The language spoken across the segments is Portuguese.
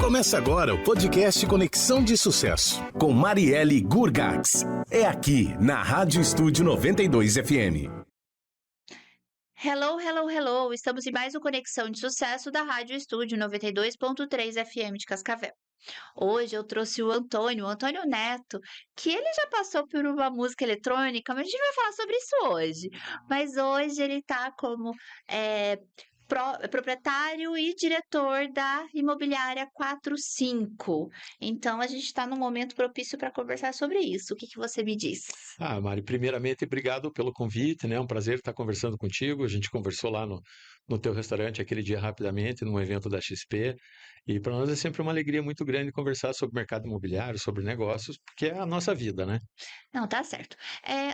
Começa agora o podcast Conexão de Sucesso, com Marielle Gurgax. É aqui, na Rádio Estúdio 92 FM. Hello, hello, hello! Estamos em mais um Conexão de Sucesso da Rádio Estúdio 92.3 FM de Cascavel. Hoje eu trouxe o Antônio Neto, que ele já passou por uma música eletrônica, mas a gente vai falar sobre isso hoje. Mas hoje ele está como proprietário e diretor da Imobiliária 45. Então a gente está num momento propício para conversar sobre isso. O que você me diz? Mari, primeiramente, obrigado pelo convite, né? É um prazer estar conversando contigo. A gente conversou lá no teu restaurante aquele dia rapidamente, num evento da XP. E para nós é sempre uma alegria muito grande conversar sobre mercado imobiliário, sobre negócios, porque é a nossa vida, né? Não, tá certo.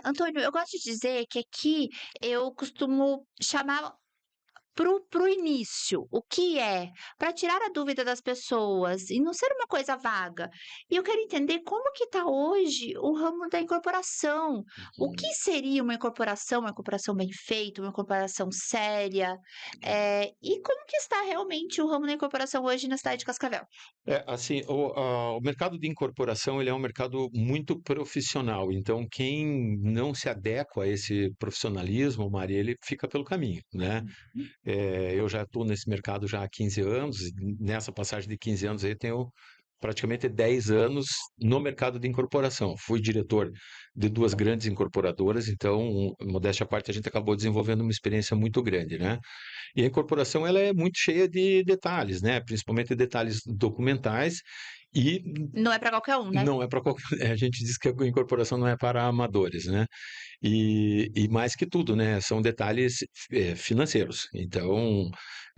Antônio, eu gosto de dizer que aqui eu costumo chamar pro início, o que é, para tirar a dúvida das pessoas e não ser uma coisa vaga. E eu quero entender como que está hoje o ramo da incorporação. O que seria uma incorporação bem feita, uma incorporação séria, e como que está realmente o ramo da incorporação hoje na cidade de Cascavel? Assim, o mercado de incorporação, ele é um mercado muito profissional. Então, quem não se adequa a esse profissionalismo, Maria, ele fica pelo caminho, né? Eu já estou nesse mercado já há 15 anos, e nessa passagem de 15 anos aí tenho praticamente 10 anos no mercado de incorporação. Fui diretor de duas grandes incorporadoras, então, modéstia à parte, a gente acabou desenvolvendo uma experiência muito grande, né? E a incorporação, ela é muito cheia de detalhes, né? Principalmente detalhes documentais e Não é para qualquer um, né? não é para qualquer... A gente diz que a incorporação não é para amadores, né? E mais que tudo, né? São detalhes financeiros. Então,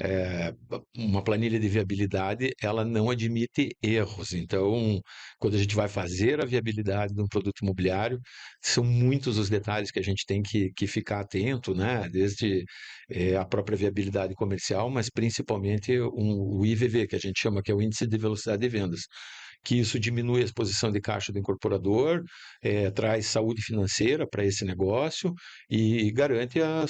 é, uma planilha de viabilidade, ela não admite erros. Então, quando a gente vai fazer a viabilidade de um produto imobiliário, são muitos os detalhes que a gente tem que ficar atento, né? Desde a própria viabilidade comercial, mas principalmente o IVV, que a gente chama que é o Índice de Velocidade de Vendas, que isso diminui a exposição de caixa do incorporador, traz saúde financeira para esse negócio e garante a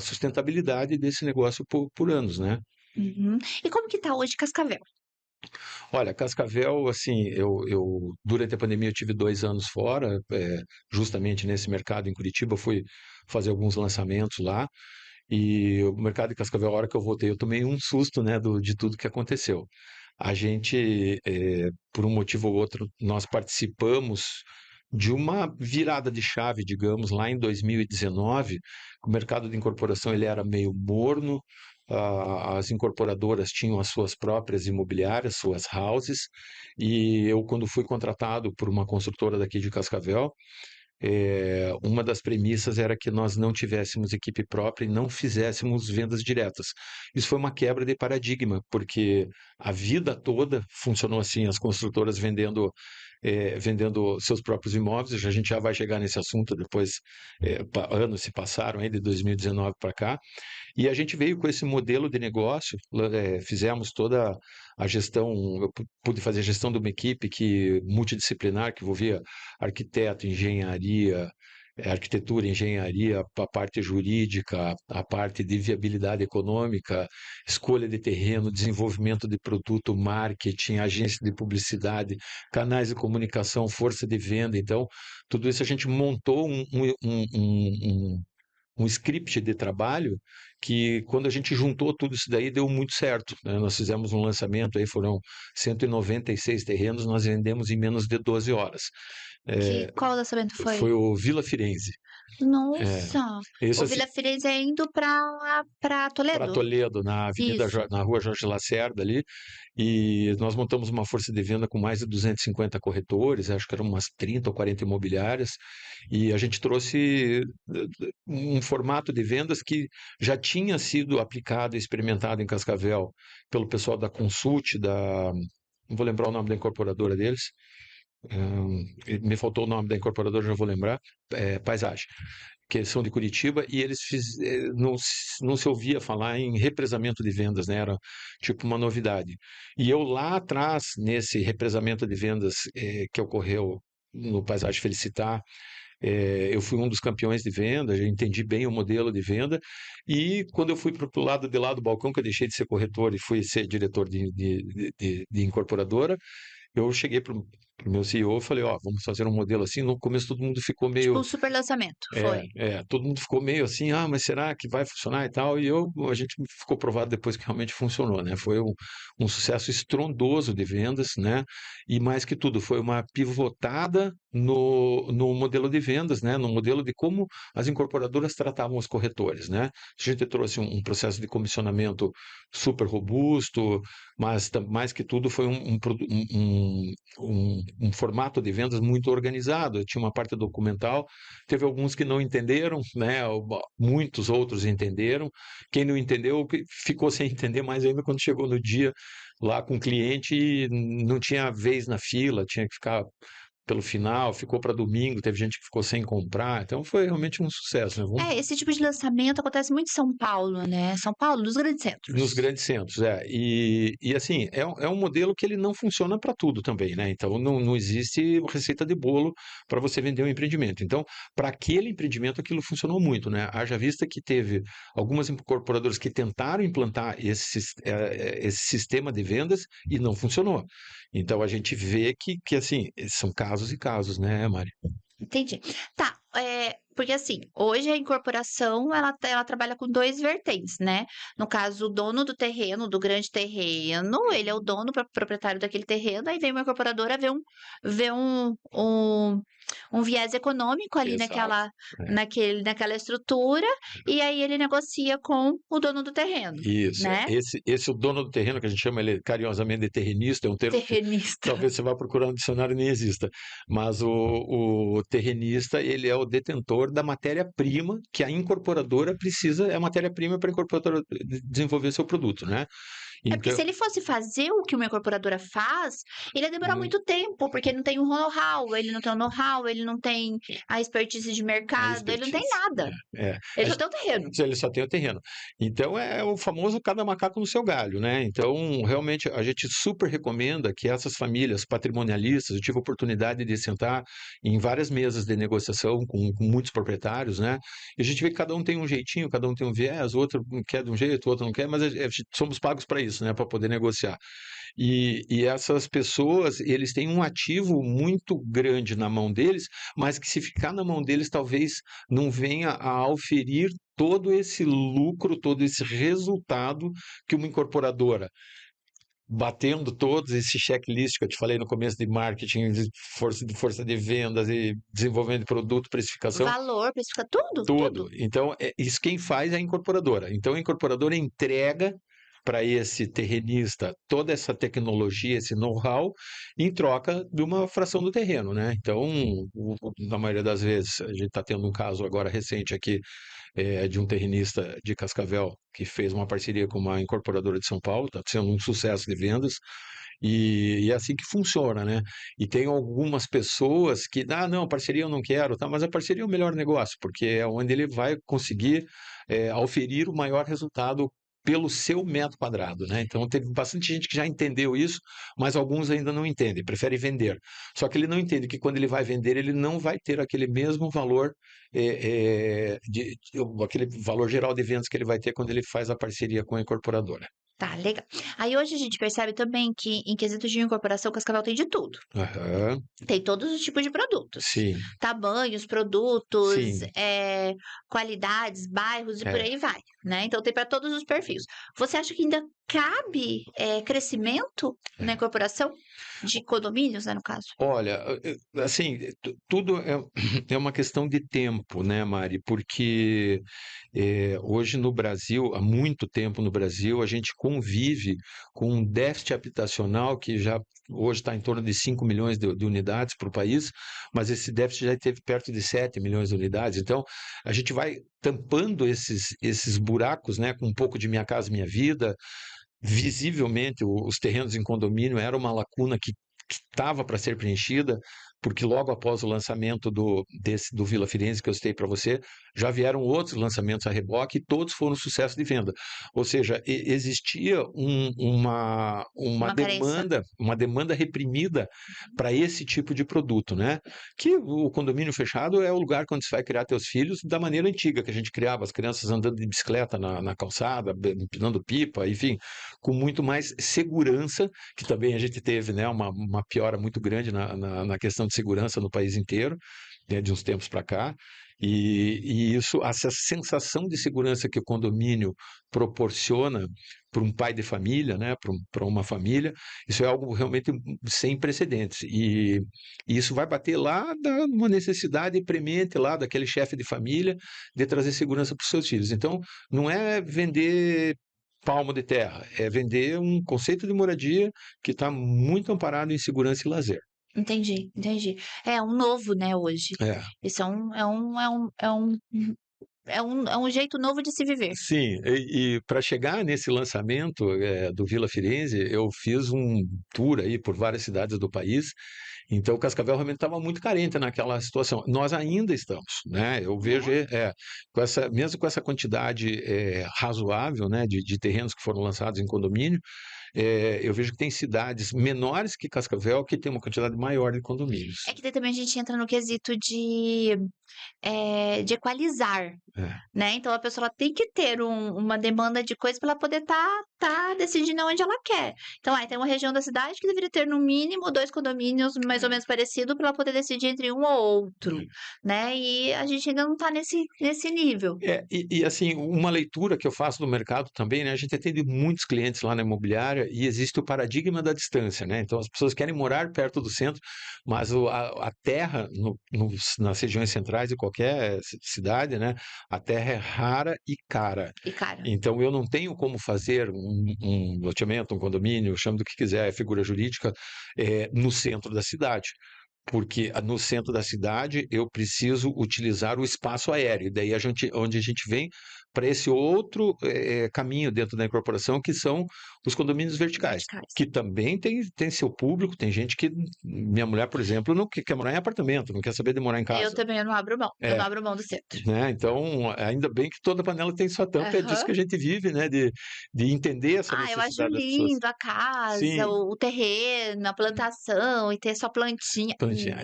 sustentabilidade desse negócio por anos, né? Uhum. E como que tá hoje Cascavel? Olha, Cascavel, assim, durante a pandemia eu tive 2 anos fora, justamente nesse mercado em Curitiba, eu fui fazer alguns lançamentos lá, e o mercado de Cascavel, a hora que eu voltei, eu tomei um susto, né, de tudo que aconteceu. A gente, por um motivo ou outro, nós participamos de uma virada de chave, digamos, lá em 2019. O mercado de incorporação ele era meio morno, as incorporadoras tinham as suas próprias imobiliárias, suas houses, e eu, quando fui contratado por uma construtora daqui de Cascavel, uma das premissas era que nós não tivéssemos equipe própria e não fizéssemos vendas diretas. Isso foi uma quebra de paradigma, porque a vida toda funcionou assim, as construtoras vendendo seus próprios imóveis. A gente já vai chegar nesse assunto depois, anos se passaram aí de 2019 para cá, e a gente veio com esse modelo de negócio, fizemos toda a gestão, eu pude fazer a gestão de uma equipe multidisciplinar, que envolvia arquiteto, engenharia, arquitetura, engenharia, a parte jurídica, a parte de viabilidade econômica, escolha de terreno, desenvolvimento de produto, marketing, agência de publicidade, canais de comunicação, força de venda. Então, tudo isso a gente montou um script de trabalho que, quando a gente juntou tudo isso daí, deu muito certo, né? Nós fizemos um lançamento, aí foram 196 terrenos, nós vendemos em menos de 12 horas. Qual lançamento foi? Foi o Vila Firenze. Nossa! Isso O assim, Vila Firenze é indo para para Toledo? Toledo, Isso. na rua Jorge Lacerda ali, e nós montamos uma força de venda com mais de 250 corretores, acho que eram umas 30 ou 40 imobiliárias, e a gente trouxe um formato de vendas que já tinha sido aplicado e experimentado em Cascavel pelo pessoal da Consult, não vou lembrar o nome da incorporadora deles, me faltou o nome da incorporadora, já vou lembrar, Paisagem, que eles são de Curitiba, e não se ouvia falar em represamento de vendas, né? Era tipo uma novidade. E eu lá atrás, nesse represamento de vendas que ocorreu no Paisagem Felicitar, Eu fui um dos campeões de venda, já entendi bem o modelo de venda, e quando eu fui para o lado de lá do balcão, que eu deixei de ser corretor e fui ser diretor de incorporadora, eu cheguei para o meu CEO e falei, ó, vamos fazer um modelo assim. No começo todo mundo ficou Tipo meio, um super lançamento, foi. todo mundo ficou meio assim, mas será que vai funcionar e tal? E a gente ficou provado depois que realmente funcionou, né? Foi um sucesso estrondoso de vendas, né? E mais que tudo, foi uma pivotada no modelo de vendas, né? No modelo de como as incorporadoras tratavam os corretores, né? A gente trouxe um processo de comissionamento super robusto, mas mais que tudo foi um formato de vendas muito organizado. Tinha uma parte documental, teve alguns que não entenderam, né? Muitos outros entenderam. Quem não entendeu ficou sem entender mais ainda quando chegou no dia lá com o cliente e não tinha vez na fila, tinha que ficar pelo final, ficou para domingo, teve gente que ficou sem comprar, então foi realmente um sucesso, né? Esse tipo de lançamento acontece muito em São Paulo, né? São Paulo, nos grandes Nos centros. grandes centros, e assim, é um modelo que ele não funciona para tudo também, né? Então não existe receita de bolo para você vender um empreendimento. Então, para aquele empreendimento, aquilo funcionou muito, né? Haja vista que teve algumas incorporadoras que tentaram implantar esse sistema de vendas e não funcionou. Então a gente vê que assim, são casos e casos, né, Mari? Entendi. Tá, porque assim, hoje a incorporação ela trabalha com 2 vertentes, né. No caso, o dono do terreno, do grande terreno, ele é o dono, proprietário daquele terreno, aí vem uma incorporadora, vê um viés econômico ali Exato. naquela estrutura, e aí ele negocia com o dono do terreno, Isso. né. Esse o dono do terreno, que a gente chama ele carinhosamente de terrenista, é um termo que Terrenista. talvez você vá procurar no dicionário e nem exista. Mas o terrenista, ele é o detentor da matéria-prima que a incorporadora precisa, é a matéria-prima para a incorporadora desenvolver seu produto, né? É porque Então, se ele fosse fazer o que uma incorporadora faz, ele ia demorar hum, muito tempo, porque ele não tem o know-how, ele não tem o know-how, ele não tem a expertise de a mercado, ele não tem expertise. nada. É. Ele só tem o terreno. Ele só tem o terreno. Então é o famoso cada macaco no seu galho, né? Então, realmente, a gente super recomenda que essas famílias patrimonialistas, eu tive a oportunidade de sentar em várias mesas de negociação com muitos proprietários, né? E a gente vê que cada um tem um jeitinho, cada um tem um viés, o outro quer de um jeito, o outro não quer, mas somos pagos para isso, né? Para poder negociar. E essas pessoas, eles têm um ativo muito grande na mão deles, mas que se ficar na mão deles, talvez não venha a auferir todo esse lucro, todo esse resultado que uma incorporadora, batendo todos esse checklist que eu te falei no começo de marketing, de força de vendas e desenvolvimento de produto, precificação, Valor, precifica tudo, tudo. tudo. Então, isso quem faz é a incorporadora. Então, a incorporadora entrega para esse terrenista toda essa tecnologia, esse know-how, em troca de uma fração do terreno, né? Então, na maioria das vezes, a gente está tendo um caso agora recente aqui de um terrenista de Cascavel que fez uma parceria com uma incorporadora de São Paulo, está sendo um sucesso de vendas, e é assim que funciona, né? E tem algumas pessoas que, não, parceria eu não quero, tá? Mas a parceria é o melhor negócio, porque é onde ele vai conseguir auferir o maior resultado pelo seu metro quadrado, né? Então teve bastante gente que já entendeu isso, mas alguns ainda não entendem, preferem vender. Só que ele não entende que quando ele vai vender, ele não vai ter aquele mesmo valor, aquele valor geral de vendas que ele vai ter quando ele faz a parceria com a incorporadora. Tá, legal. Aí hoje a gente percebe também que em quesitos de incorporação, o Cascavel tem de tudo. Aham, Tem todos os tipos de produtos. sim, Tamanhos, produtos, sim, qualidades, bairros e por é. aí vai, né? Então tem para todos os perfis. Você acha que ainda cabe crescimento na incorporação de condomínios, né, no caso? Olha, assim, tudo é uma questão de tempo, né, Mari? Porque hoje no Brasil, há muito tempo no Brasil, a gente convive com um déficit habitacional que já hoje está em torno de 5 milhões de unidades para o país, mas esse déficit já esteve perto de 7 milhões de unidades. Então, a gente vai tampando esses buracos, né, com um pouco de Minha Casa Minha Vida. Visivelmente, os terrenos em condomínio era uma lacuna que estava para ser preenchida. porque logo após o lançamento do Vila Firenze, que eu citei para você, já vieram outros lançamentos a reboque e todos foram sucesso de venda. Ou seja, existia Uma carência. uma demanda reprimida para esse tipo de produto, né? Que o condomínio fechado é o lugar onde você vai criar teus filhos da maneira antiga que a gente criava, as crianças andando de bicicleta na calçada, empinando pipa, enfim, com muito mais segurança, que também a gente teve, né, uma piora muito grande na questão de segurança no país inteiro, né, de uns tempos para cá. E isso, essa sensação de segurança que o condomínio proporciona para um pai de família, né, para uma família, isso é algo realmente sem precedentes. E isso vai bater lá numa necessidade premente lá daquele chefe de família de trazer segurança para os seus filhos. Então, não é vender palmo de terra, é vender um conceito de moradia que está muito amparado em segurança e lazer. Entendi, entendi. É um novo, né, hoje. É. Isso é um jeito novo de se viver. Sim, e para chegar nesse lançamento do Vila Firenze, eu fiz um tour aí por várias cidades do país, então Cascavel realmente estava muito carente naquela situação. Nós ainda estamos, né? Eu vejo, mesmo com essa quantidade razoável, né, de terrenos que foram lançados em condomínio, eu vejo que tem cidades menores que Cascavel que tem uma quantidade maior de condomínios. É que daí também a gente entra no quesito de equalizar, É. né? Então a pessoa ela tem que ter uma demanda de coisa para ela poder tá decidindo onde ela quer. Então, tem uma região da cidade que deveria ter no mínimo 2 condomínios mais ou menos parecidos para ela poder decidir entre um ou outro, né? E a gente ainda não tá nesse nível. E assim, uma leitura que eu faço do mercado também, né? A gente atende muitos clientes lá na imobiliária e existe o paradigma da distância, né? Então as pessoas querem morar perto do centro, mas a terra nas regiões centrais de qualquer cidade, né? A terra é rara e cara. E, cara, Então eu não tenho como fazer um loteamento, um condomínio, chame do que quiser, figura jurídica, no centro da cidade. Porque no centro da cidade eu preciso utilizar o espaço aéreo, daí onde a gente vem para esse outro caminho dentro da incorporação, que são os condomínios verticais, que também tem seu público, tem gente que, minha mulher, por exemplo, não quer morar em apartamento, não quer saber de morar em casa. Eu também não abro mão, eu não abro mão do centro. Né? Então, ainda bem que toda panela tem sua tampa, é disso que a gente vive, né? De entender essa eu necessidade acho das pessoas. lindo a casa, Sim. o terreno, a plantação e ter sua plantinha.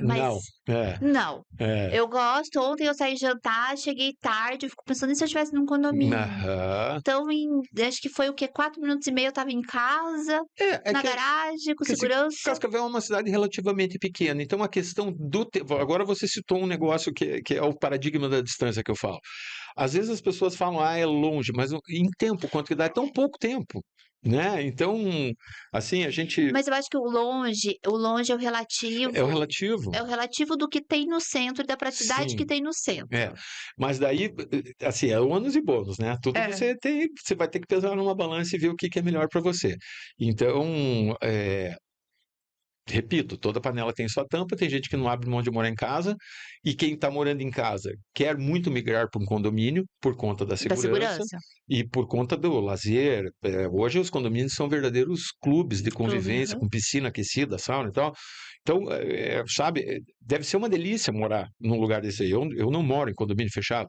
Mas não. Eu gosto. Ontem eu saí jantar, cheguei tarde, eu fico pensando, e se eu estivesse num condomínio? Então, acho que foi o quê? 4 minutos e meio eu tava em casa, na garagem, com segurança. Cascavel é uma cidade relativamente pequena, então a questão do tempo. Agora você citou um negócio que é o paradigma da distância que eu falo. Às vezes as pessoas falam, é longe, mas em tempo, quanto que dá? É tão pouco tempo. Né? Então, assim, a gente. Mas eu acho que o longe é o relativo. É o relativo. É o relativo do que tem no centro e da praticidade que tem no centro. Mas daí, assim, é ônus e bônus, né? Tudo você vai ter que pesar numa balança e ver o que é melhor para você. Então, repito, toda panela tem sua tampa, tem gente que não abre mão de morar em casa, e quem está morando em casa quer muito migrar para um condomínio por conta da segurança e por conta do lazer. Hoje os condomínios são verdadeiros clubes de convivência, com piscina aquecida, sauna e tal. Então, sabe, deve ser uma delícia morar num lugar desse aí. Eu não moro em condomínio fechado,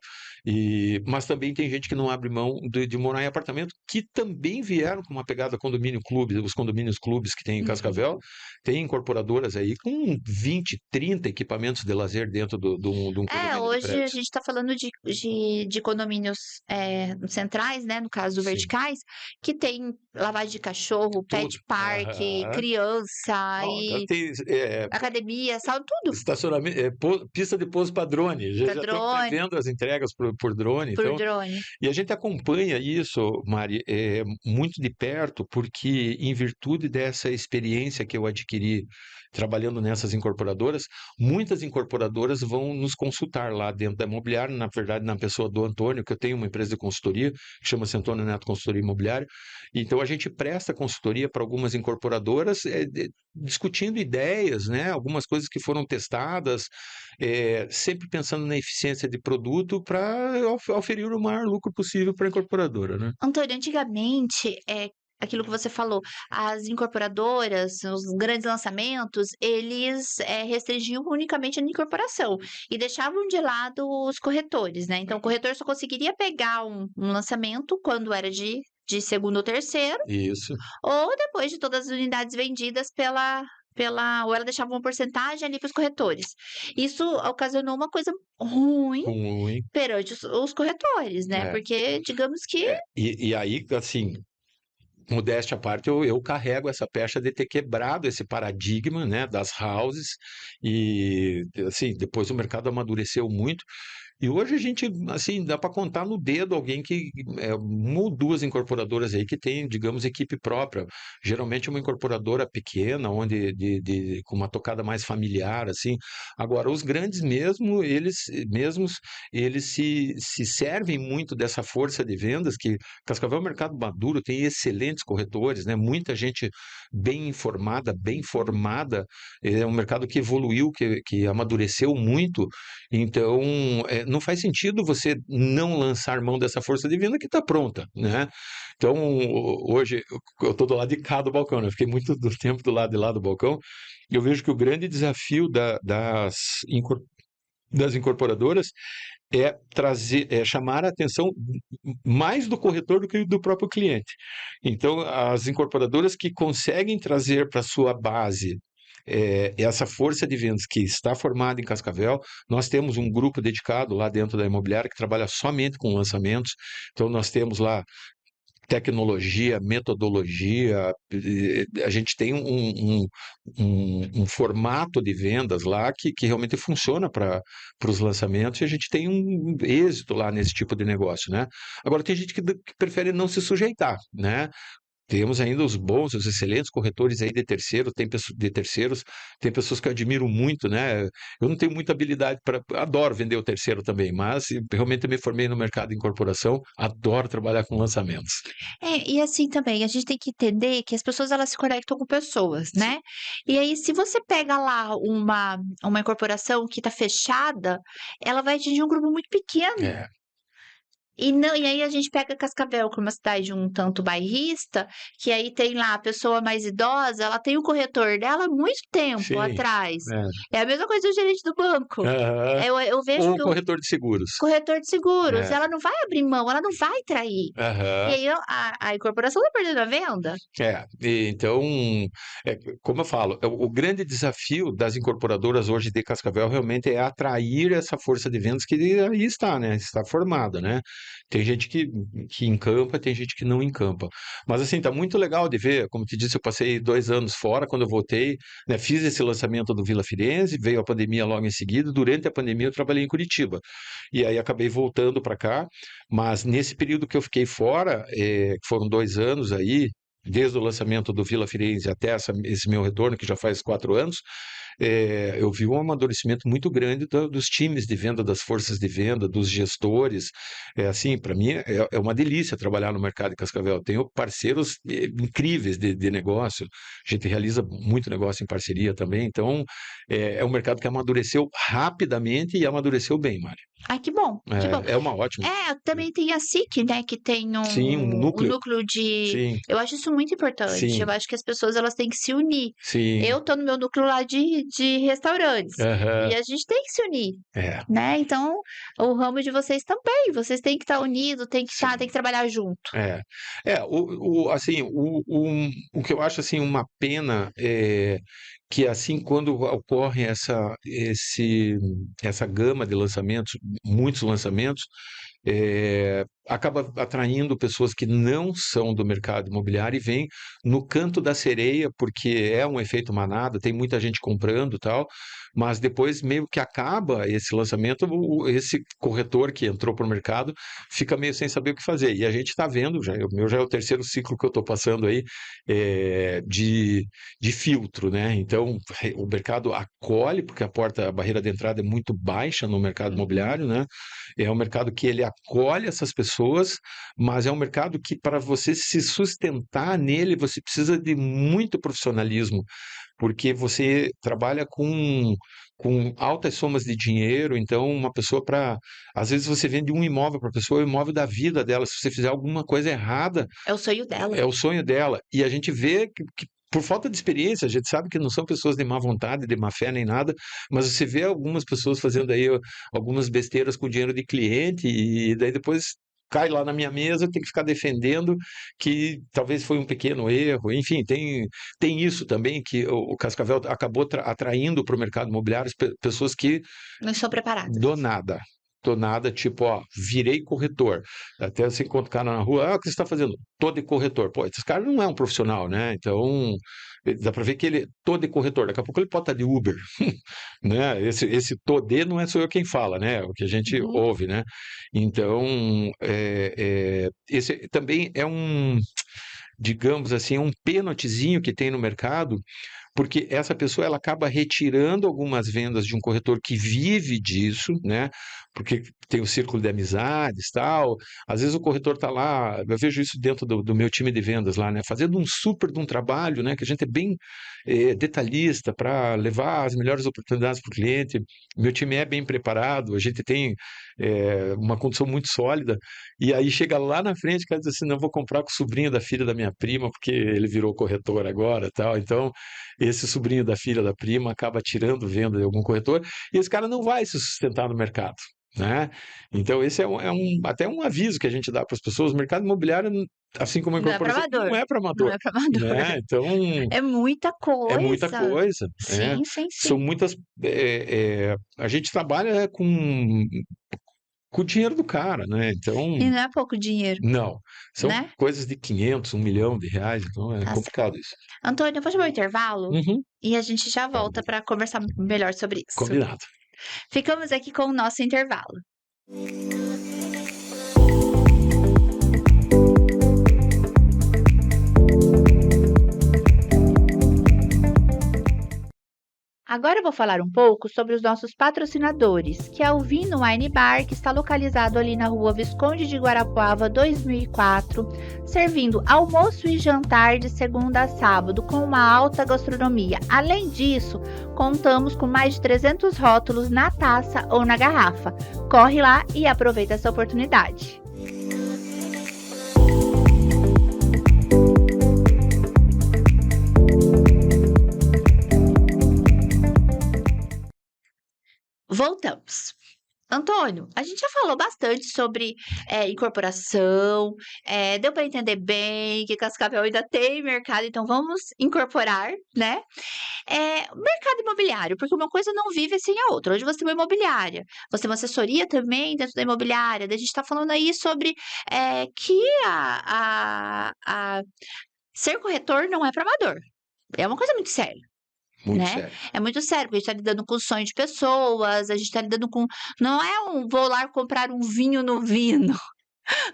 mas também tem gente que não abre mão de morar em apartamento, que também vieram com uma pegada condomínio clube, os condomínios clubes que tem em Cascavel, tem incorporadoras aí com 20, 30 equipamentos de lazer dentro de um condomínio. Hoje a gente está falando de condomínios centrais, né, no caso verticais, que tem lavagem de cachorro, pet park, criança e academia, sabe, tudo. Estacionamento, pista de pouso para drone. Já estão prevendo as entregas por drone. Por drone. E a gente acompanha isso, Mari, muito de perto, porque em virtude dessa experiência que eu adquiri trabalhando nessas incorporadoras, muitas incorporadoras vão nos consultar lá dentro da imobiliária, na verdade, na pessoa do Antônio, que eu tenho uma empresa de consultoria, que chama-se Antônio Neto Consultoria Imobiliária. Então, a gente presta consultoria para algumas incorporadoras, discutindo ideias, né? Algumas coisas que foram testadas, sempre pensando na eficiência de produto para oferir o maior lucro possível para a incorporadora, né? Antônio, antigamente, aquilo que você falou, as incorporadoras, os grandes lançamentos, eles, restringiam unicamente a incorporação e deixavam de lado os corretores, né. Então o corretor só conseguiria pegar um lançamento quando era de segundo ou terceiro, Isso, ou depois de todas as unidades vendidas pela ou ela deixava uma porcentagem ali para os corretores. Isso ocasionou uma coisa ruim ruim. perante os corretores, né, É, porque digamos que é. E aí, assim, modéstia à parte, eu carrego essa pecha de ter quebrado esse paradigma, né, das houses e, assim, depois o mercado amadureceu muito. E hoje a gente, assim, dá para contar no dedo alguém que, uma ou duas incorporadoras aí que tem, digamos, equipe própria. Geralmente uma incorporadora pequena, onde com uma tocada mais familiar, assim. Agora, os grandes mesmo, eles se servem muito dessa força de vendas, que Cascavel é um mercado maduro, tem excelentes corretores, né? Muita gente bem informada, bem formada, é um mercado que evoluiu, que amadureceu muito, então, não faz sentido você não lançar mão dessa força divina que está pronta, né? Então, hoje, eu estou do lado de cá do balcão, né? Eu fiquei muito do tempo do lado de lá do balcão, e eu vejo que o grande desafio das incorporadoras é chamar a atenção mais do corretor do que do próprio cliente. Então, as incorporadoras que conseguem trazer para sua base essa força de vendas que está formada em Cascavel, nós temos um grupo dedicado lá dentro da imobiliária que trabalha somente com lançamentos. Então, nós temos lá tecnologia, metodologia, a gente tem um formato de vendas lá que realmente funciona para os lançamentos e a gente tem um êxito lá nesse tipo de negócio, né? Agora, tem gente que prefere não se sujeitar, né? Temos ainda os bons, os excelentes corretores aí de terceiros, tem pessoas que eu admiro muito, né? Eu não tenho muita habilidade adoro vender o terceiro também, mas realmente eu me formei no mercado de incorporação, adoro trabalhar com lançamentos. e assim também, a gente tem que entender que as pessoas elas se conectam com pessoas, Sim. né. E aí se você pega lá uma incorporação que está fechada, ela vai atingir um grupo muito pequeno. É, E aí a gente pega Cascavel, que é uma cidade um tanto bairrista, que aí tem lá a pessoa mais idosa, ela tem o corretor dela há muito tempo sim, atrás. é. É a mesma coisa do gerente do banco. Aham. Eu vejo Ou que o corretor de seguros. corretor de seguros, É, ela não vai abrir mão, ela não vai trair. E aham. aí a incorporação tá perdendo a venda. Então, como eu falo, o grande desafio das incorporadoras hoje de Cascavel realmente é atrair essa força de vendas que aí está, né? Está formada, né? Tem gente que encampa, tem gente que não encampa. Mas assim, tá muito legal de ver. Como te disse, eu passei 2 anos fora, quando eu voltei, né? Fiz esse lançamento do Vila Firenze, veio a pandemia logo em seguida. Durante a pandemia, eu trabalhei em Curitiba. E aí acabei voltando para cá. Mas nesse período que eu fiquei fora, que foram 2 anos aí, desde o lançamento do Vila Firenze até esse meu retorno, que já faz 4 anos, eu vi um amadurecimento muito grande dos times de venda, das forças de venda, dos gestores. Assim, para mim é uma delícia trabalhar no mercado de Cascavel. Tenho parceiros incríveis de negócio. A gente realiza muito negócio em parceria também. Então, é um mercado que amadureceu rapidamente e amadureceu bem, Mário. Ai, que bom, que bom. É uma ótima. Também tem a SIC, né, que tem Sim, um um núcleo. núcleo de Sim, eu acho isso muito importante, eu sim, acho que as pessoas elas têm que se unir. sim. Eu tô no meu núcleo lá de restaurantes, e Aham. a gente tem que se unir, É, né, então o ramo de vocês também, vocês têm que estar unidos, tem sim. que trabalhar junto. É, assim, o que eu acho assim uma pena é que assim quando ocorre essa gama de lançamentos, muitos lançamentos, acaba atraindo pessoas que não são do mercado imobiliário e vêm no canto da sereia, porque é um efeito manada, tem muita gente comprando e tal, mas depois meio que acaba esse lançamento, esse corretor que entrou para o mercado fica meio sem saber o que fazer. E a gente está vendo, o meu já é o terceiro ciclo que eu estou passando aí de filtro, né? Então o mercado acolhe, porque a barreira de entrada é muito baixa no mercado Uhum. imobiliário, né? É um mercado que ele acolhe essas pessoas, mas é um mercado que para você se sustentar nele, você precisa de muito profissionalismo, porque você trabalha com altas somas de dinheiro, então uma pessoa para... Às vezes você vende um imóvel para a pessoa, o imóvel da vida dela, se você fizer alguma coisa errada, É o sonho dela. é o sonho dela. E a gente vê que por falta de experiência, a gente sabe que não são pessoas de má vontade, de má fé nem nada, mas você vê algumas pessoas fazendo aí algumas besteiras com dinheiro de cliente e daí depois cai lá na minha mesa, tem que ficar defendendo que talvez foi um pequeno erro. Enfim, tem isso também que o Cascavel acabou atraindo para o mercado imobiliário pessoas que Não são preparadas. do nada, tipo, ó, virei corretor. Até você encontra o cara na rua, o que você está fazendo? Tô de corretor. Pô, esse cara não é um profissional, né? Então, dá para ver que ele tô de corretor. Daqui a pouco ele pode estar de Uber, né? Esse tô de não é sou eu quem fala, né? É o que a gente Uhum. ouve, né? Então, esse também é digamos assim, um pênaltizinho que tem no mercado, porque essa pessoa ela acaba retirando algumas vendas de um corretor que vive disso, né? Porque tem o círculo de amizades, tal. Às vezes o corretor está lá, eu vejo isso dentro do meu time de vendas lá, né? Fazendo um super de um trabalho, né? Que a gente é bem detalhista para levar as melhores oportunidades para o cliente. Meu time é bem preparado, a gente tem uma condição muito sólida. E aí chega lá na frente, o cara diz assim, não, vou comprar com o sobrinho da filha da minha prima, porque ele virou corretor agora, tal. Então, esse sobrinho da filha da prima acaba tirando venda de algum corretor e esse cara não vai se sustentar no mercado, né? Então, esse até um aviso que a gente dá para as pessoas. O mercado imobiliário, assim como a Não é para incorporação, amador. não é para Não amador, é para amador. né? Então, É muita é muita coisa. coisa. Sim, sim, São sim. muitas. A gente trabalha com o dinheiro do cara, né? Então, E não é pouco dinheiro, não. São né? coisas de 500, 1 milhão de reais, então é Tá certo. complicado isso. Antônio, eu vou chamar o intervalo Uhum. e a gente já Tá volta para conversar melhor sobre isso. combinado. Ficamos aqui com o nosso intervalo. Agora eu vou falar um pouco sobre os nossos patrocinadores, que é o Vino Wine Bar, que está localizado ali na rua Visconde de Guarapuava, 2004, servindo almoço e jantar de segunda a sábado, com uma alta gastronomia. Além disso, contamos com mais de 300 rótulos na taça ou na garrafa. Corre lá e aproveita essa oportunidade. Voltamos. Antônio, a gente já falou bastante sobre incorporação, deu para entender bem que Cascavel ainda tem mercado, então vamos incorporar, né? Mercado imobiliário, porque uma coisa não vive sem a outra. Hoje você tem uma imobiliária, você tem uma assessoria também dentro da imobiliária, daí a gente está falando aí sobre que ser corretor não é para amador, é uma coisa muito séria. Muito Né? sério. É muito sério, porque a gente tá lidando com sonho de pessoas, a gente tá lidando com. Não é um vou lá comprar um vinho no Vino.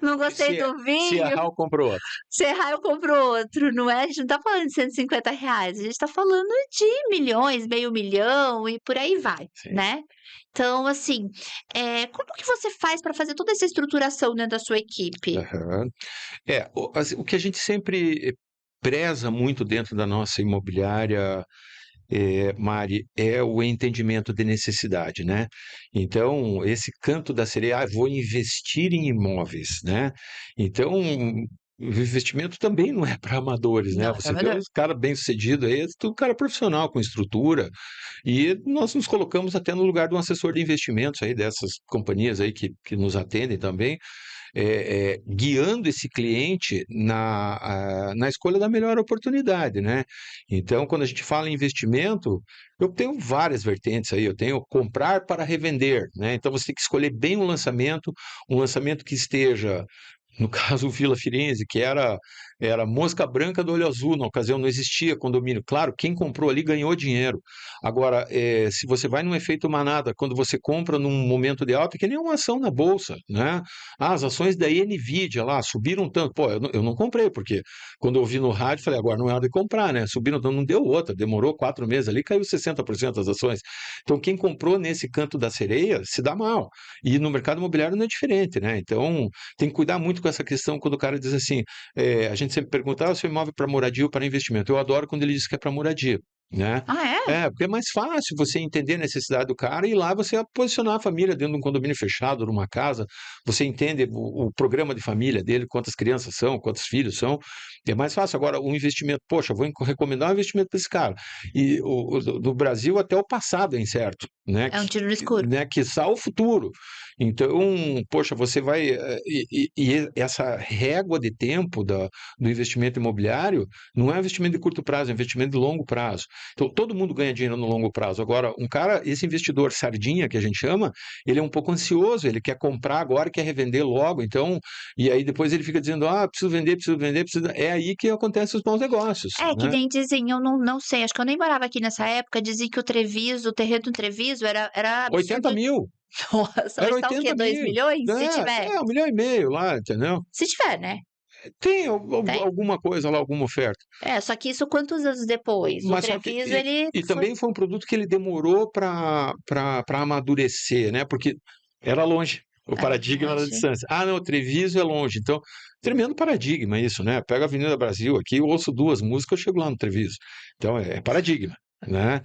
Não gostei Se, do se vinho, errar, eu compro outro. se errar eu compro outro, não é? A gente não tá falando de R$ 150, a gente tá falando de milhões, meio milhão e por aí vai, Sim. né? Então, assim, como que você faz para fazer toda essa estruturação dentro da sua equipe? Aham. O que a gente sempre preza muito dentro da nossa imobiliária, Mari, é o entendimento de necessidade, né? Então, esse canto da sereia, vou investir em imóveis, né? Então, o investimento também não é para amadores, né? Não é para Você vê amador. os caras bem-sucedidos aí, é tudo cara profissional, com estrutura, e nós nos colocamos até no lugar de um assessor de investimentos aí, dessas companhias aí que nos atendem também, guiando esse cliente na escolha da melhor oportunidade, né? Então, quando a gente fala em investimento, eu tenho várias vertentes aí. Eu tenho comprar para revender, né? Então, você tem que escolher bem um lançamento que esteja, no caso, o Vila Firenze, que era mosca branca do olho azul, na ocasião não existia condomínio. Claro, quem comprou ali ganhou dinheiro. Agora, se você vai num efeito manada, quando você compra num momento de alta, é que nem uma ação na bolsa, né? As ações da Nvidia lá subiram tanto. Pô, eu não comprei, porque quando eu ouvi no rádio, falei, agora não é hora de comprar, né? Subiram tanto, não deu outra, demorou 4 meses ali, caiu 60% das ações. Então, quem comprou nesse canto da sereia se dá mal. E no mercado imobiliário não é diferente, né? Então, tem que cuidar muito com essa questão quando o cara diz assim, a gente sempre pergunta, seu imóvel é para moradia ou para investimento? Eu adoro quando ele diz que é para moradia. né? Ah, é? Porque é mais fácil você entender a necessidade do cara e lá você posicionar a família dentro de um condomínio fechado, numa casa, você entende o programa de família dele, quantas crianças são, quantos filhos são, é mais fácil. Agora, um investimento, poxa, vou recomendar um investimento para esse cara. E do Brasil até o passado é incerto, né? É um tiro no escuro. Quiçá o futuro. Então, poxa, você vai. E essa régua de tempo do investimento imobiliário não é um investimento de curto prazo, é um investimento de longo prazo. Então, todo mundo ganha dinheiro no longo prazo. Agora, esse investidor sardinha, que a gente chama, ele é um pouco ansioso, ele quer comprar agora, quer revender logo. Então, e aí depois ele fica dizendo, preciso vender, preciso vender, preciso... É aí que acontecem os bons negócios, É, que né? nem dizem, eu não sei, acho que eu nem morava aqui nessa época, dizem que o terreno do Treviso era 80 absurdo. mil. Nossa, Era hoje tá o quê? 80 2 mil. milhões? Se tiver. 1,5 milhão lá, entendeu? Se tiver, né? Tem Tem. alguma coisa lá, alguma oferta. É, só que isso quantos anos depois? O Mas só que, Treviso, ele e foi... também foi um produto que ele demorou para amadurecer, né? Porque era longe. O Era paradigma da longe. distância. Não, o Treviso é longe. Então, tremendo paradigma isso, né? Pega a Avenida Brasil aqui, eu ouço 2 músicas, eu chego lá no Treviso. Então, é paradigma, né?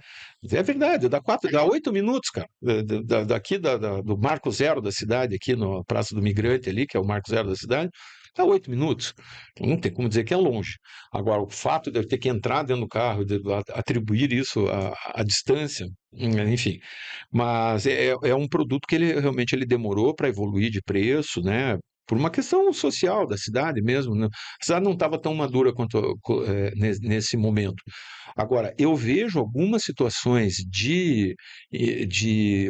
É verdade, dá 8 minutos, cara. Daqui do Marco Zero da cidade, aqui na Praça do Migrante ali, que é o Marco Zero da cidade, dá 8 minutos. Então, não tem como dizer que é longe. Agora, o fato de eu ter que entrar dentro do carro, de atribuir isso à distância, enfim. Mas é um produto que realmente ele demorou para evoluir de preço, né? Por uma questão social da cidade mesmo, né? A cidade não estava tão madura quanto nesse momento. Agora, eu vejo algumas situações de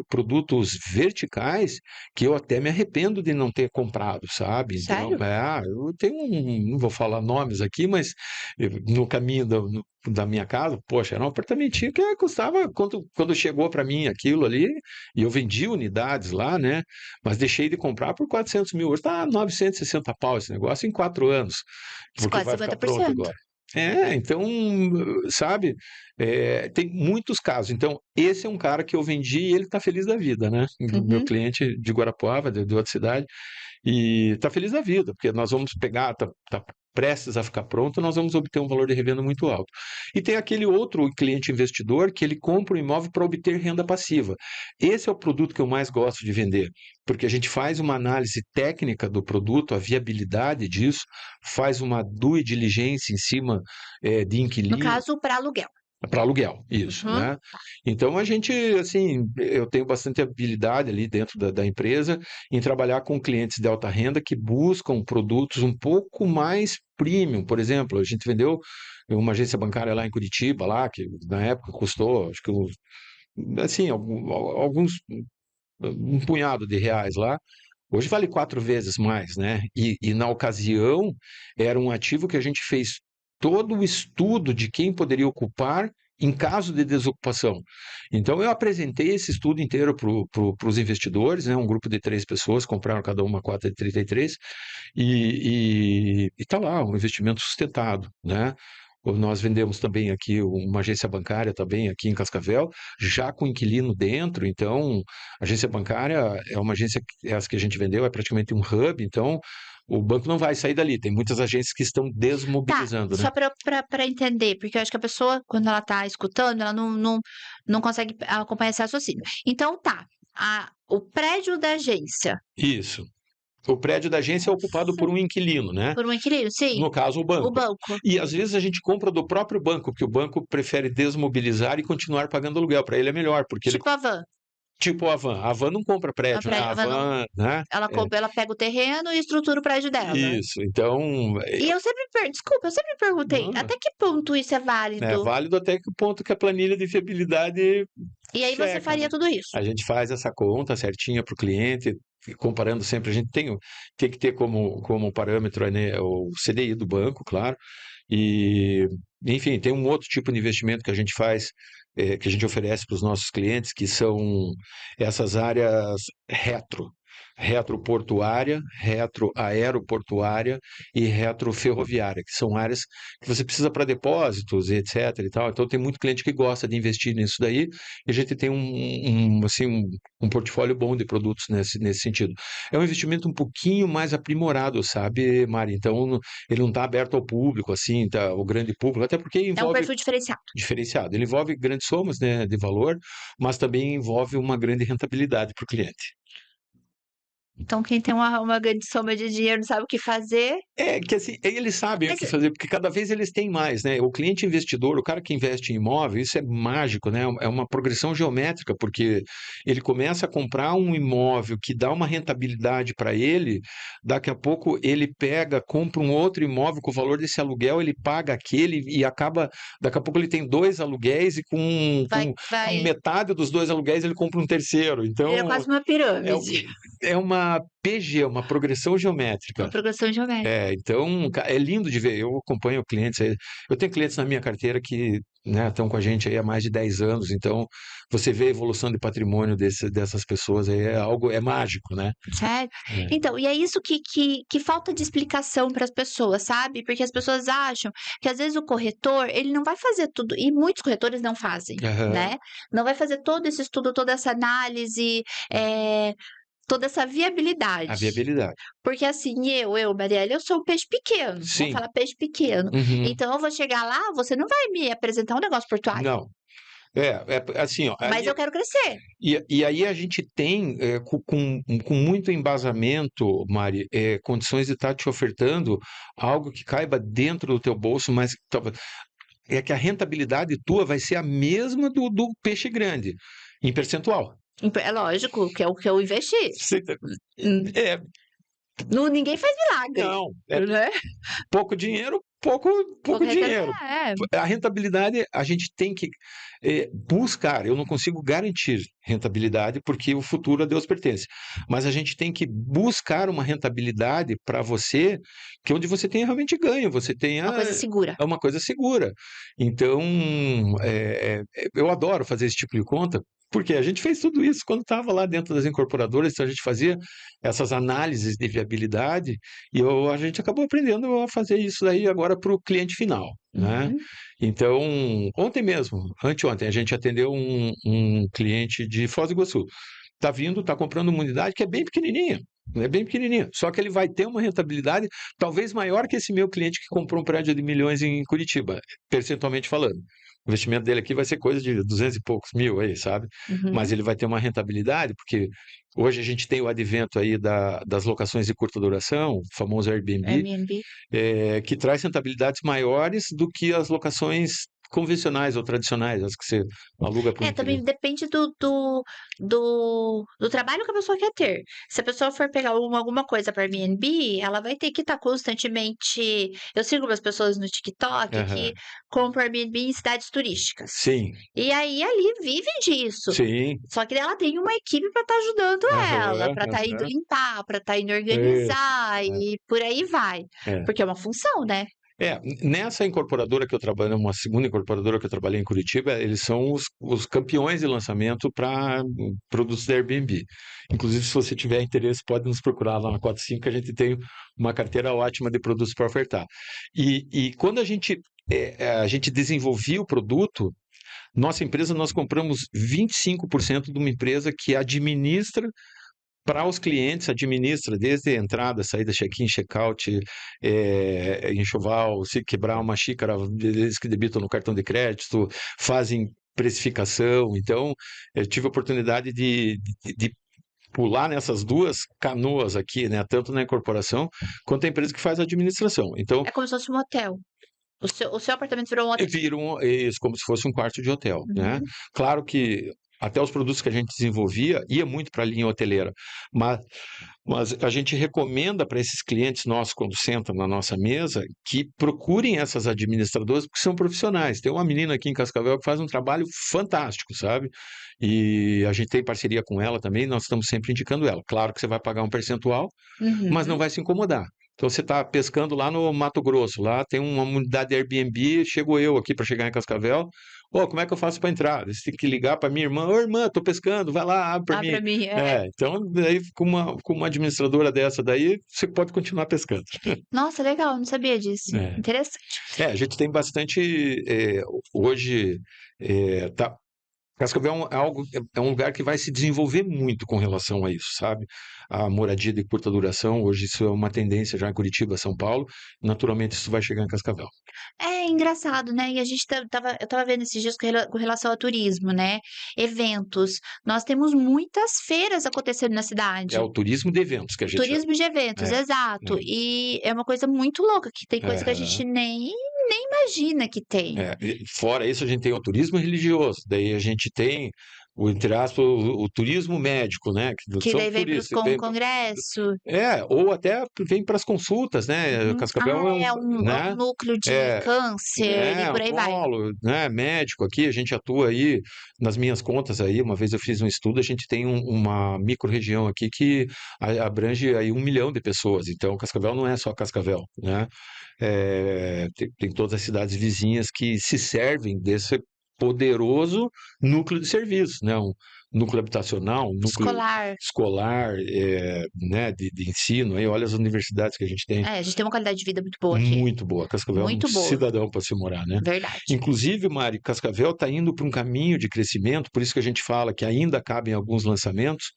produtos verticais que eu até me arrependo de não ter comprado, sabe? Então, Sério? eu tenho não vou falar nomes aqui, mas no caminho da minha casa, poxa, era um apartamentinho que custava, quando chegou para mim aquilo ali, e eu vendi unidades lá, né? Mas deixei de comprar por 400 mil. Hoje está 960 pau esse negócio em 4 anos, porque Quase vai ficar pronto 50%. agora. Então, sabe, tem muitos casos. Então, esse é um cara que eu vendi e ele está feliz da vida, né? Meu Uhum. cliente de Guarapuava, de outra cidade, e está feliz da vida, porque nós vamos pegar, tá prestes a ficar pronto, nós vamos obter um valor de revenda muito alto. E tem aquele outro cliente investidor que ele compra um imóvel para obter renda passiva. Esse é o produto que eu mais gosto de vender, porque a gente faz uma análise técnica do produto, a viabilidade disso, faz uma due diligence em cima de No inquilino. caso, para aluguel. Para aluguel, isso, Uhum. né? Então a gente, assim, eu tenho bastante habilidade ali dentro da empresa em trabalhar com clientes de alta renda que buscam produtos um pouco mais premium. Por exemplo, a gente vendeu uma agência bancária lá em Curitiba, lá, que na época custou, acho que assim, um punhado de reais lá. Hoje vale 4 vezes mais, né? E na ocasião era um ativo que a gente fez todo o estudo de quem poderia ocupar em caso de desocupação. Então eu apresentei esse estudo inteiro para os investidores, né? Um grupo de 3 pessoas, compraram cada uma cota de 33, e está lá, um investimento sustentado, né? Nós vendemos também aqui uma agência bancária também aqui em Cascavel, já com inquilino dentro, então a agência bancária é uma agência, essa que a gente vendeu, é praticamente um hub, então o banco não vai sair dali. Tem muitas agências que estão Tá, desmobilizando, né? só para entender, porque eu acho que a pessoa, quando ela tá escutando, ela não consegue acompanhar esse raciocínio. Então tá, o prédio da agência, Isso. O prédio da agência é ocupado por um inquilino, né? por um inquilino, sim, No caso, o o banco. banco, E às vezes a gente compra do próprio banco, porque o banco prefere desmobilizar e continuar pagando aluguel. Para ele é melhor, porque ele, tipo a van. tipo a van. A van não compra prédio, né? A A van van, né? ela pega o terreno e estrutura o prédio dela. Isso. Então, E eu sempre, desculpa, eu sempre perguntei, não, até que ponto isso é é válido? válido até que o ponto que a planilha de viabilidade E aí você checa, faria né? tudo isso. A gente faz essa conta certinha para o cliente, comparando sempre. A gente tem que ter como parâmetro, né, o CDI do banco, claro. E, enfim, tem um outro tipo de investimento que a gente faz, que a gente oferece para os nossos clientes, que são essas áreas retro. retroportuária, retroaeroportuária e retroferroviária, que são áreas que você precisa para depósitos e etc e tal. Então tem muito cliente que gosta de investir nisso daí, e a gente tem um portfólio bom de produtos nesse sentido. É um investimento um pouquinho mais aprimorado, sabe, Mari? Então ele não está aberto ao público, assim, tá, ao grande público, até porque É um envolve perfil diferenciado. diferenciado. Ele envolve grandes somas, né, de valor, mas também envolve uma grande rentabilidade para o cliente. Então, quem tem uma grande soma de dinheiro não sabe o que fazer. É que assim, eles sabem o Mas que fazer, porque cada vez eles têm mais, né? O cliente investidor, o cara que investe em imóvel, isso é mágico, né? É uma progressão geométrica, porque ele começa a comprar um imóvel que dá uma rentabilidade para ele, daqui a pouco ele pega, compra um outro imóvel com o valor desse aluguel, ele paga aquele e acaba, daqui a pouco ele tem 2 aluguéis e com Vai. metade dos 2 aluguéis ele compra um terceiro. Vira Então, quase uma é, pirâmide. é uma PG, uma progressão geométrica. Uma progressão geométrica. Então, é lindo de ver. Eu acompanho clientes aí. Eu tenho clientes na minha carteira que, né, estão com a gente aí há mais de 10 anos. Então, você vê a evolução de patrimônio dessas pessoas aí, é mágico, né? Sério? É. Então, e é isso que falta de explicação para as pessoas, sabe? Porque as pessoas acham que às vezes o corretor, ele não vai fazer tudo, e muitos corretores não fazem, Aham. né? Não vai fazer todo esse estudo, toda essa análise, toda essa A viabilidade. viabilidade. Porque assim, Marielle, eu sou um peixe pequeno. Vamos Sim. falar peixe pequeno. Uhum. Então, eu vou chegar lá, você não vai me apresentar um negócio portuário. Não. Assim, ó, Mas eu quero crescer. e aí a gente tem, com muito embasamento, Mari, condições de estar te ofertando algo que caiba dentro do teu bolso, mas é que a rentabilidade tua vai ser a mesma do peixe grande, em percentual. É lógico, que é o que eu investi. Hum, É, ninguém faz milagre, não, né? pouco dinheiro, pouco dinheiro. É. A rentabilidade a gente tem que buscar. Eu não consigo garantir rentabilidade porque o futuro a Deus pertence. Mas a gente tem que buscar uma rentabilidade para você, que é onde você tenha realmente ganho, você tenha Uma coisa segura. uma coisa segura. Então, eu adoro fazer esse tipo de conta. Porque a gente fez tudo isso quando estava lá dentro das incorporadoras, então a gente fazia essas análises de viabilidade e a gente acabou aprendendo a fazer isso aí agora para o cliente final, né? Uhum. Então, anteontem, a gente atendeu um cliente de Foz do Iguaçu. Está comprando uma unidade que é bem pequenininha, é bem pequenininha. Só que ele vai ter uma rentabilidade talvez maior que esse meu cliente que comprou um prédio de milhões em Curitiba, percentualmente falando. O investimento dele aqui vai ser coisa de 200 e poucos mil aí, sabe? Mas Uhum. ele vai ter uma rentabilidade, porque hoje a gente tem o advento aí das locações de curta duração, o famoso Airbnb, Airbnb. que traz rentabilidades maiores do que as locações convencionais ou tradicionais, as que você aluga por um Também período. depende do trabalho que a pessoa quer ter. Se a pessoa for pegar alguma coisa para Airbnb, ela vai ter que estar constantemente. Eu sigo umas pessoas no TikTok que Aham. compram Airbnb em cidades turísticas. Sim, E aí ali vive disso. sim. Só que ela tem uma equipe para estar ajudando ela, Aham, para estar indo aham. limpar, para estar indo Isso. organizar e por aí vai. É. Porque é uma função, né? Nessa incorporadora que eu trabalho, uma segunda incorporadora que eu trabalhei em Curitiba, eles são os campeões de lançamento para produtos da Airbnb. Inclusive, se você tiver interesse, pode nos procurar lá na 45, que a gente tem uma carteira ótima de produtos para ofertar. E quando a gente desenvolvia o produto, nossa empresa, nós compramos 25% de uma empresa que administra para os clientes, administra desde a entrada, saída, check-in, check-out, enxoval, se quebrar uma xícara, eles que debitam no cartão de crédito, fazem precificação. Então, eu tive a oportunidade de pular nessas duas canoas aqui, né? Tanto na incorporação quanto a empresa que faz a administração. Então, É como se fosse um hotel. O seu apartamento virou um hotel. viram isso como se fosse um quarto de hotel, né? Uhum. Claro que até os produtos que a gente desenvolvia ia muito para a linha hoteleira, mas a gente recomenda para esses clientes nossos, quando sentam na nossa mesa, que procurem essas administradoras, porque são profissionais. Tem uma menina aqui em Cascavel que faz um trabalho fantástico, sabe? E a gente tem parceria com ela também, nós estamos sempre indicando ela. Claro que você vai pagar um percentual, mas não Uhum. vai se incomodar. Então você está pescando lá no Mato Grosso, lá tem uma unidade de Airbnb, chego eu aqui para chegar em Cascavel. Ô, como é que eu faço para entrar? Você tem que ligar para minha irmã. Ô, irmã, tô pescando, vai lá, abre para Ah, mim. pra mim, Então, daí, com uma administradora dessa daí, você pode continuar pescando. Nossa, legal, não sabia disso. É. Interessante. A gente tem bastante. Hoje, tá, Cascavel é um lugar que vai se desenvolver muito com relação a isso, sabe? A moradia de curta duração, hoje isso é uma tendência já em Curitiba, São Paulo. Naturalmente, isso vai chegar em Cascavel. É engraçado, né? E a gente eu tava vendo esses dias com relação ao turismo, né? Eventos. Nós temos muitas feiras acontecendo na É cidade. o turismo de eventos que a gente chama. Turismo de eventos, É, exato. E é uma coisa muito louca, que tem coisa que a gente nem imagina que tem. E fora isso, a gente tem o turismo religioso, daí a gente tem, entre aspas, o turismo médico, né? Que Que são daí vem para os turistas. congresso. Ou até vem para as consultas, né? Cascavel é É um né? núcleo de É, câncer e por aí um vai. polo, né? Médico aqui, a gente atua aí, nas minhas contas aí, uma vez eu fiz um estudo, a gente tem uma micro-região aqui que abrange aí 1 milhão de pessoas, então Cascavel não é só Cascavel, né? Tem todas as cidades vizinhas que se servem desse poderoso núcleo de serviços, né? Um núcleo habitacional, um núcleo Escolar. escolar, né? De ensino. Aí olha as universidades que a gente tem, É, a gente tem uma qualidade de vida muito boa aqui. muito boa. Cascavel é um Muito boa. cidadão para se morar, né? Verdade. Inclusive, Mari, Cascavel está indo para um caminho de crescimento, por isso que a gente fala que ainda cabem alguns lançamentos.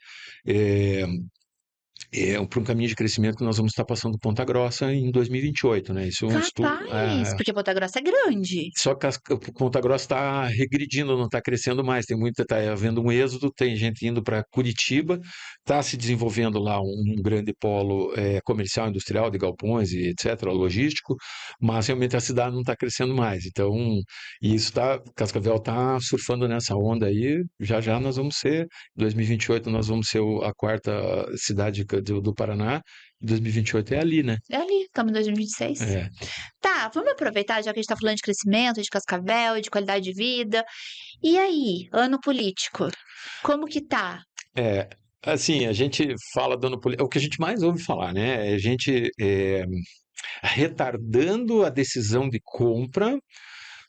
Para um caminho de crescimento que nós vamos estar passando Ponta Grossa em 2028, né? Isso é um estudo. Capaz, porque Ponta Grossa é grande. Só que Ponta Grossa está regredindo, não está crescendo mais. Está havendo um êxodo, tem gente indo para Curitiba, está se desenvolvendo lá um grande polo comercial, industrial, de galpões e etc., logístico, mas realmente a cidade não está crescendo mais. Então, e isso Cascavel está surfando nessa onda aí. Já já nós vamos ser, em 2028 nós vamos ser a quarta cidade do Paraná. 2028 é ali, né? É ali, estamos em 2026. Tá, vamos aproveitar, já que a gente tá falando de crescimento, de Cascavel, de qualidade de vida. E aí, ano político? Como que tá? Assim, a gente fala do ano político, o que a gente mais ouve falar, né? É a gente retardando a decisão de compra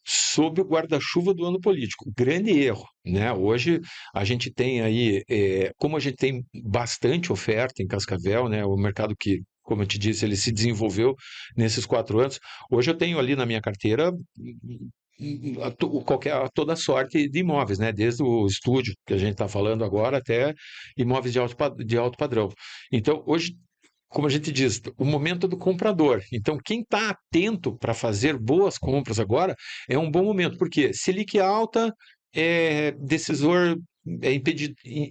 sob o guarda-chuva do ano político. Grande erro, né? Hoje a gente tem aí, como a gente tem bastante oferta em Cascavel, né? O mercado que, como eu te disse, ele se desenvolveu nesses 4 anos. Hoje eu tenho ali na minha carteira toda sorte de imóveis, né? Desde o estúdio que a gente está falando agora até imóveis de alto padrão. Então, hoje, como a gente diz, o momento do comprador. Então, quem está atento para fazer boas compras agora é um bom momento, porque Selic alta é decisor, é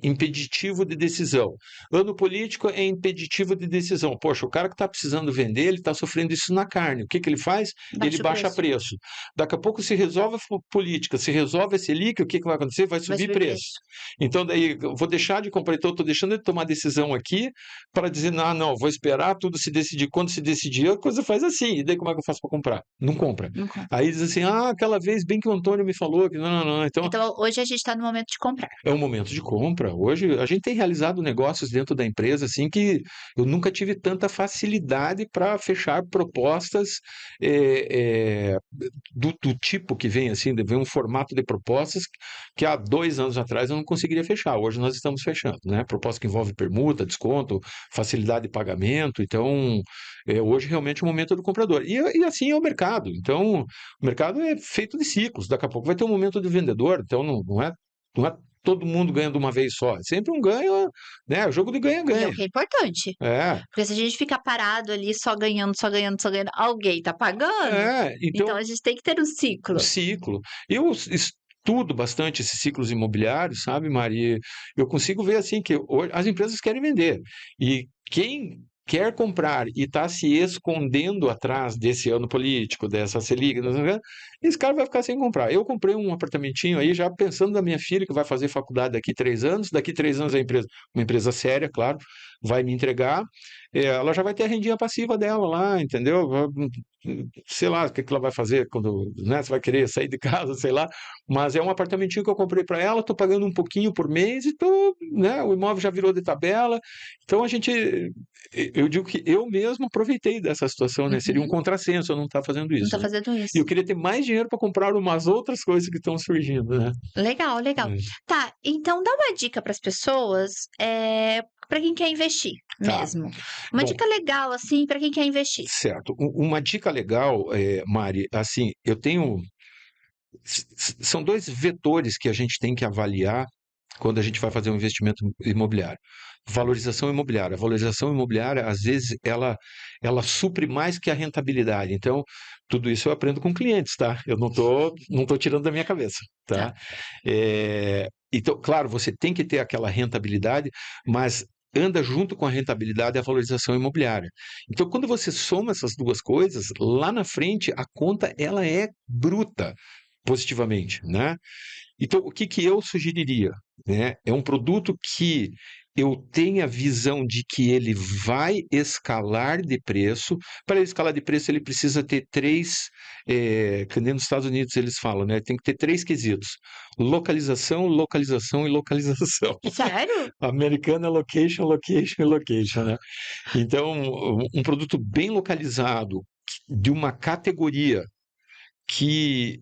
impeditivo de decisão. Ano político é impeditivo de decisão. Poxa, o cara que está precisando vender, ele está sofrendo isso na carne. O que ele faz? Ele baixa preço. Daqui a pouco se resolve a política, se resolve a Selic, o que vai acontecer? Vai subir preço. Então, daí, eu vou deixar de comprar, então eu estou deixando de tomar decisão aqui para dizer, não, vou esperar tudo se decidir. Quando se decidir, a coisa faz assim. E daí como é que eu faço para comprar? Não compra. Aí diz assim, aquela vez bem que o Antônio me falou que não. Então, hoje a gente está no momento de comprar. É um momento de compra. Hoje a gente tem realizado negócios dentro da empresa assim que eu nunca tive tanta facilidade para fechar propostas do tipo que vem assim, vem um formato de propostas que há 2 anos atrás eu não conseguiria fechar. Hoje nós estamos fechando, né? Proposta que envolve permuta, desconto, facilidade de pagamento. Então, hoje realmente é o momento do comprador. E assim é o mercado. Então, o mercado é feito de ciclos. Daqui a pouco vai ter um momento do vendedor. Então, não é todo mundo ganha de uma vez só. É sempre um ganho, né? O jogo de ganha-ganha. E é o que é importante. Porque se a gente ficar parado ali só ganhando, alguém tá pagando. Então a gente tem que ter um ciclo. Um ciclo. Eu estudo bastante esses ciclos imobiliários, sabe, Maria? Eu consigo ver assim que as empresas querem vender. E quem quer comprar e está se escondendo atrás desse ano político, dessa Selic, esse cara vai ficar sem comprar. Eu comprei um apartamentinho aí já pensando na minha filha que vai fazer faculdade daqui 3 anos. Daqui 3 anos a empresa, uma empresa séria, claro, vai me entregar. Ela já vai ter a rendinha passiva dela lá, entendeu? Sei lá o que ela vai fazer quando, né, você vai querer sair de casa, sei lá. Mas é um apartamentinho que eu comprei para ela, estou pagando um pouquinho por mês e né, o imóvel já virou de tabela. Então eu digo que eu mesmo aproveitei dessa situação, né? Seria um contrassenso eu não estar fazendo Não isso, tá né? fazendo E isso. eu queria ter mais dinheiro para comprar umas outras coisas que estão surgindo, né? Legal, legal. É. Tá, então dá uma dica para as pessoas, para quem quer investir Tá. mesmo. Uma Bom, dica legal, assim, para quem quer investir. certo. Uma dica legal, Mari, assim, eu tenho. São 2 vetores que a gente tem que avaliar quando a gente vai fazer um investimento imobiliário. Valorização imobiliária. A valorização imobiliária, às vezes, ela supre mais que a rentabilidade. Então, tudo isso eu aprendo com clientes, tá? Eu não tô tirando da minha cabeça, tá? Então, claro, você tem que ter aquela rentabilidade, mas anda junto com a rentabilidade a valorização imobiliária. Então, quando você soma essas 2 coisas, lá na frente a conta ela é bruta positivamente, né? Então, o que eu sugeriria, né? É um produto que eu tenha visão de que ele vai escalar de preço. Para ele escalar de preço, ele precisa ter 3, que nem nos Estados Unidos eles falam, né? Tem que ter 3 quesitos: localização, localização e localização. Sério? Americana, location, location e location, né? Então, um produto bem localizado, de uma categoria que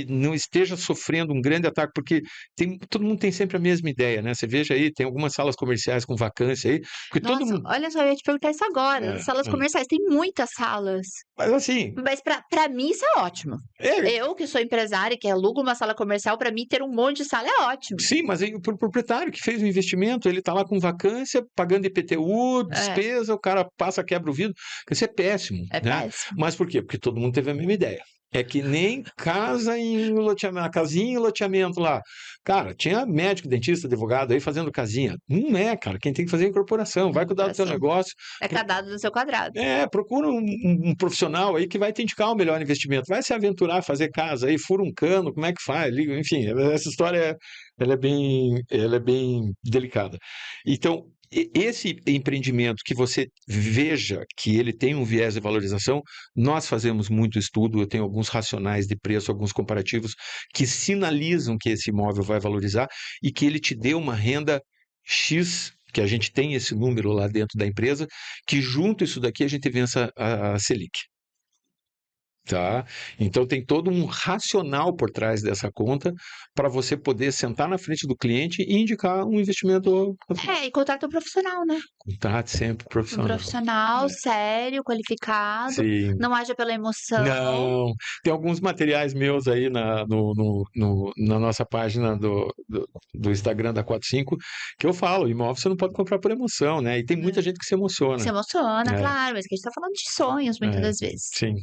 não esteja sofrendo um grande ataque, porque todo mundo tem sempre a mesma ideia, né? Você veja aí, tem algumas salas comerciais com vacância aí, porque todo Nossa, mundo. olha só, eu ia te perguntar isso agora. É, As salas é. comerciais, tem muitas salas. Mas assim, Mas para mim isso é ótimo. Eu que sou empresária, que alugo uma sala comercial, para mim ter um monte de sala é ótimo. sim, mas aí o proprietário que fez o investimento, ele está lá com vacância, pagando IPTU, despesa, o cara passa, quebra o vidro. Isso é péssimo, É né? péssimo. Mas por quê? Porque todo mundo teve a mesma ideia. É que nem casa em loteamento, a casinha em loteamento lá. Cara, tinha médico, dentista, advogado aí fazendo casinha. Não é, cara. Quem tem que fazer é a incorporação. Vai cuidar do teu negócio. É cada dado no seu quadrado. Procura um profissional aí que vai te indicar o melhor investimento. Vai se aventurar a fazer casa aí, fura um cano, como é que faz? Enfim, essa história ela é bem delicada. Então, esse empreendimento que você veja que ele tem um viés de valorização, nós fazemos muito estudo, eu tenho alguns racionais de preço, alguns comparativos que sinalizam que esse imóvel vai valorizar e que ele te dê uma renda X, que a gente tem esse número lá dentro da empresa, que junto isso daqui a gente vença a Selic. Tá? Então tem todo um racional por trás dessa conta para você poder sentar na frente do cliente e indicar um investimento. E contrata um profissional, né? Contrate sempre Um profissional. profissional sério, qualificado, Sim. não haja pela emoção. Não, tem alguns materiais meus aí na nossa página do Instagram da 45 que eu falo, imóvel você não pode comprar por emoção, né? E tem muita gente que se emociona. Se emociona, É. claro, mas que a gente tá falando de sonhos muitas das vezes. Sim.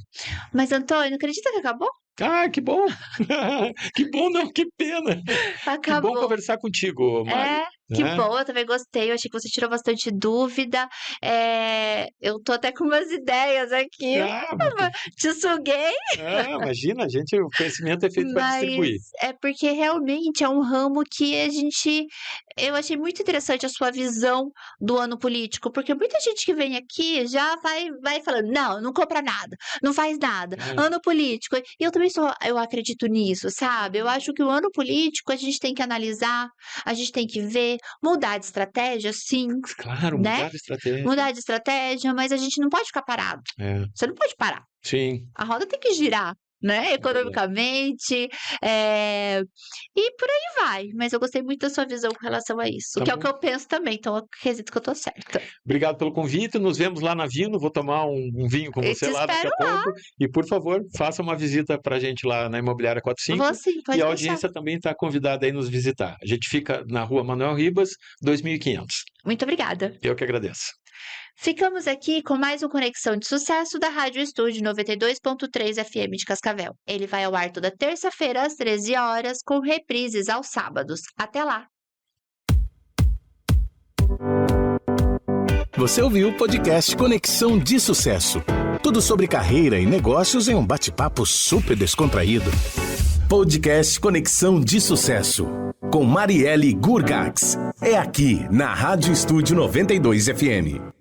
Mas, Antônio, acredita que acabou? Ah, que bom! Que bom, não, que pena! Que bom Acabou. conversar contigo, Mari. Que né? bom, eu também gostei. Eu achei que você tirou bastante dúvida. Eu tô até com umas ideias aqui. Te suguei, Imagina, o conhecimento é feito para mas distribuir. é porque realmente é um ramo que eu achei muito interessante a sua visão do ano político, porque muita gente que vem aqui já vai falando, não compra nada, não faz nada, ano político. E eu acredito nisso, sabe? Eu acho que o ano político a gente tem que analisar, a gente tem que ver, mudar de estratégia, sim, Claro, né? mudar de estratégia. Mudar de estratégia, mas a gente não pode ficar parado. É, Você não pode parar. sim. A roda tem que girar, né? Economicamente, e por aí vai. Mas eu gostei muito da sua visão com relação a isso, Tá que é o bom. que eu penso também, então eu acredito que eu tô certa. Obrigado pelo convite. Nos vemos lá na Vino. Vou tomar um vinho com Eu você te lá daqui a espero pouco. E, por favor, faça uma visita para a gente lá na Imobiliária 45. Vou sim, pode E a deixar. audiência também está convidada aí nos visitar. A gente fica na rua Manuel Ribas, 2500. Muito obrigada. Eu que agradeço. Ficamos aqui com mais um Conexão de Sucesso da Rádio Estúdio 92.3 FM de Cascavel. Ele vai ao ar toda terça-feira às 13 horas, com reprises aos sábados. Até lá! Você ouviu o podcast Conexão de Sucesso. Tudo sobre carreira e negócios em um bate-papo super descontraído. Podcast Conexão de Sucesso, com Marielle Gurgax. É aqui na Rádio Estúdio 92 FM.